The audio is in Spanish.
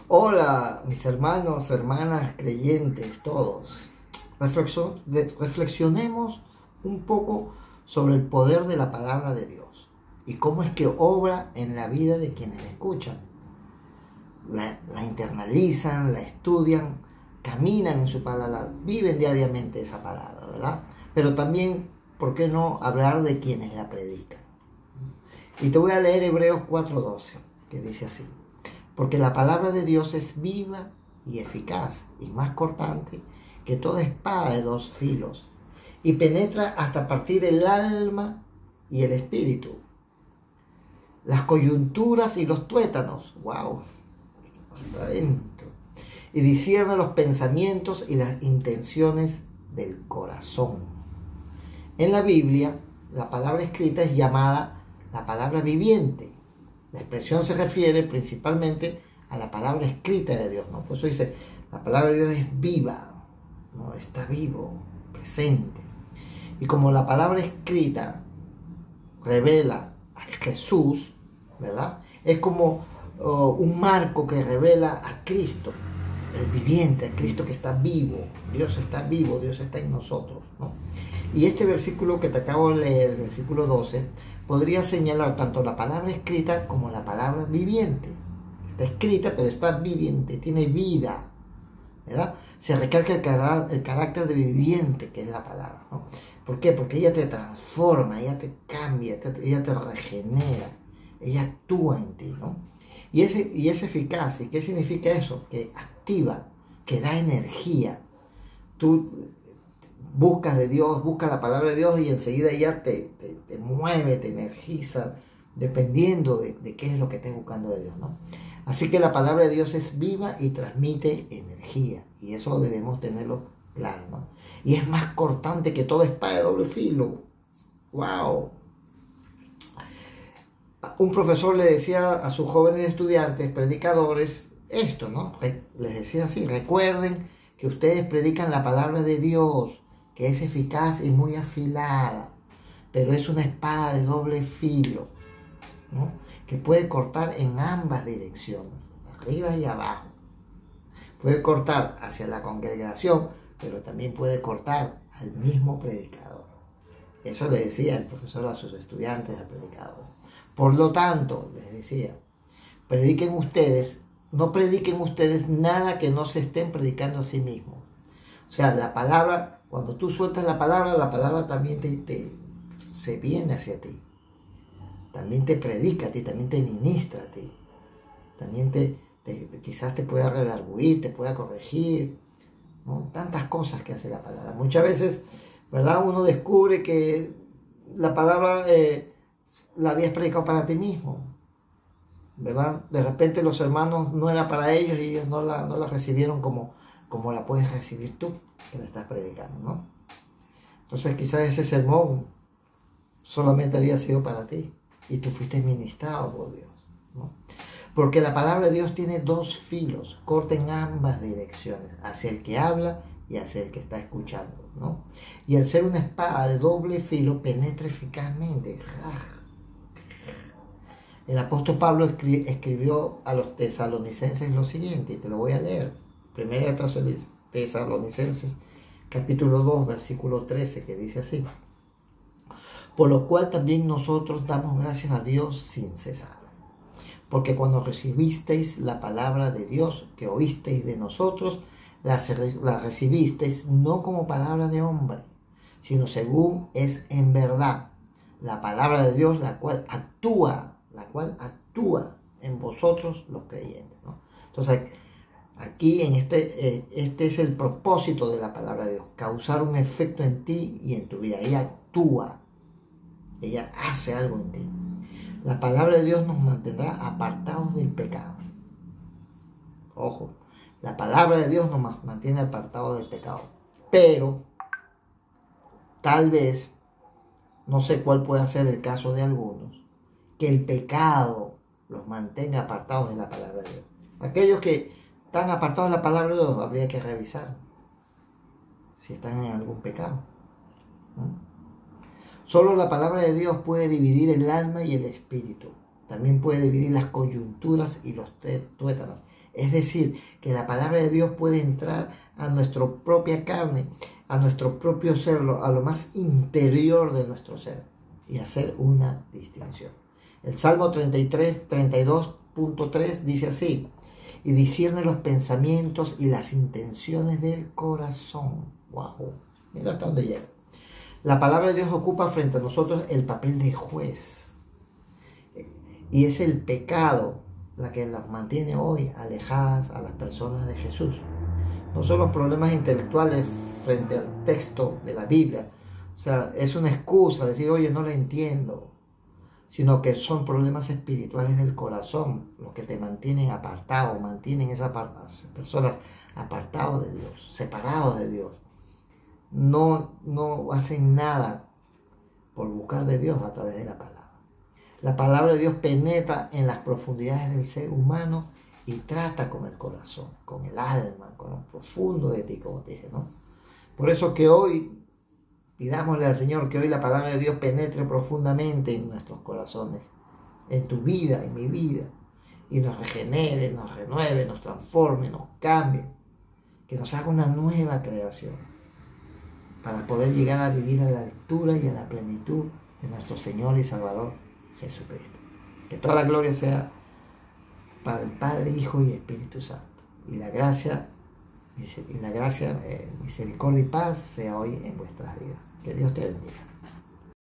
Hola, mis hermanos, hermanas, creyentes, todos. Reflexionemos un poco sobre el poder de la palabra de Dios y cómo es que obra en la vida de quienes la escuchan. La internalizan, la estudian, caminan en su palabra, viven diariamente esa palabra, ¿verdad? Pero también, ¿por qué no hablar de quienes la predican? Y te voy a leer Hebreos 4:12, que dice así: porque la palabra de Dios es viva y eficaz y más cortante que toda espada de dos filos y penetra hasta partir el alma y el espíritu, las coyunturas y los tuétanos, wow, hasta adentro, y discierne los pensamientos y las intenciones del corazón. En la Biblia, la palabra escrita es llamada la palabra viviente. La expresión se refiere principalmente a la palabra escrita de Dios, ¿no? Por eso dice, la palabra de Dios es viva, ¿no? Está vivo, presente. Y como la palabra escrita revela a Jesús, ¿verdad? Es como un marco que revela a Cristo, el viviente, a Cristo que está vivo. Dios está vivo, Dios está en nosotros, ¿no? Y este versículo que te acabo de leer, el versículo 12, podría señalar tanto la palabra escrita como la palabra viviente. Está escrita, pero está viviente, tiene vida, ¿verdad? Se recalca el carácter de viviente que es la palabra, ¿no? ¿Por qué? Porque ella te transforma, ella te cambia, ella te regenera, ella actúa en ti, ¿no? Y es eficaz. ¿Y qué significa eso? Que activa, que da energía. Tú buscas de Dios, buscas la palabra de Dios y enseguida ya te mueve, te energiza, dependiendo de qué es lo que estés buscando de Dios, ¿no? Así que la palabra de Dios es viva y transmite energía, y eso debemos tenerlo claro, ¿no? Y es más cortante que toda espada de doble filo. ¡Wow! Un profesor le decía a sus jóvenes estudiantes, predicadores, esto, ¿no? Les decía así: recuerden que ustedes predican la palabra de Dios, que es eficaz y muy afilada, pero es una espada de doble filo, ¿no? Que puede cortar en ambas direcciones, arriba y abajo. Puede cortar hacia la congregación, pero también puede cortar al mismo predicador. Eso le decía el profesor a sus estudiantes, al predicador. Por lo tanto, les decía, no prediquen ustedes nada que no se estén predicando a sí mismos. O sea, la palabra, cuando tú sueltas la palabra también se viene hacia ti. También te predica a ti, también te ministra a ti. También quizás te pueda redarguir, te pueda corregir, ¿no? Tantas cosas que hace la palabra. Muchas veces, ¿verdad? Uno descubre que la palabra la habías predicado para ti mismo, ¿verdad? De repente los hermanos no era para ellos y ellos no la recibieron como la puedes recibir tú, que la estás predicando, ¿no? Entonces quizás ese sermón solamente había sido para ti y tú fuiste ministrado por Dios, ¿no? Porque la palabra de Dios tiene dos filos, corta en ambas direcciones, hacia el que habla y hacia el que está escuchando, ¿no? Y al ser una espada de doble filo, penetra eficazmente. El apóstol Pablo escribió a los tesalonicenses lo siguiente, y te lo voy a leer. Primera de Tesalonicenses, capítulo 2, versículo 13, que dice así: por lo cual también nosotros damos gracias a Dios sin cesar. Porque cuando recibisteis la palabra de Dios que oísteis de nosotros, la recibisteis no como palabra de hombre, sino según es en verdad la palabra de Dios, la cual actúa en vosotros los creyentes, ¿no? Entonces, aquí en este es el propósito de la palabra de Dios: causar un efecto en ti y en tu vida. Ella actúa, ella hace algo en ti. La palabra de Dios nos mantendrá apartados del pecado. Ojo, la palabra de Dios nos mantiene apartados del pecado. Pero, tal vez, no sé cuál puede ser el caso de algunos, que el pecado los mantenga apartados de la palabra de Dios. Aquellos que están apartados de la palabra de Dios, habría que revisar si están en algún pecado, ¿no? Solo la palabra de Dios puede dividir el alma y el espíritu. También puede dividir las coyunturas y los tuétanos. Es decir, que la palabra de Dios puede entrar a nuestra propia carne, a nuestro propio ser, a lo más interior de nuestro ser y hacer una distinción. El Salmo 32.3 dice así: y discierne los pensamientos y las intenciones del corazón. ¡Wow! Mira hasta dónde llega. La palabra de Dios ocupa frente a nosotros el papel de juez. Y es el pecado la que las mantiene hoy alejadas a las personas de Jesús. No son los problemas intelectuales frente al texto de la Biblia. O sea, es una excusa decir, oye, no la entiendo. Sino que son problemas espirituales del corazón los que te mantienen apartado, mantienen esas personas apartados de Dios, separados de Dios. No hacen nada por buscar de Dios a través de la palabra. La palabra de Dios penetra en las profundidades del ser humano y trata con el corazón, con el alma, con lo profundo de ti, como te dije, ¿no? Por eso que hoy pidámosle al Señor que hoy la palabra de Dios penetre profundamente en nuestros corazones, en tu vida, en mi vida, y nos regenere, nos renueve, nos transforme, nos cambie, que nos haga una nueva creación, para poder llegar a vivir a la altura y a la plenitud de nuestro Señor y Salvador Jesucristo. Que toda la gloria sea para el Padre, Hijo y Espíritu Santo. Y la gracia, misericordia y paz sea hoy en vuestras vidas. Que Dios te bendiga.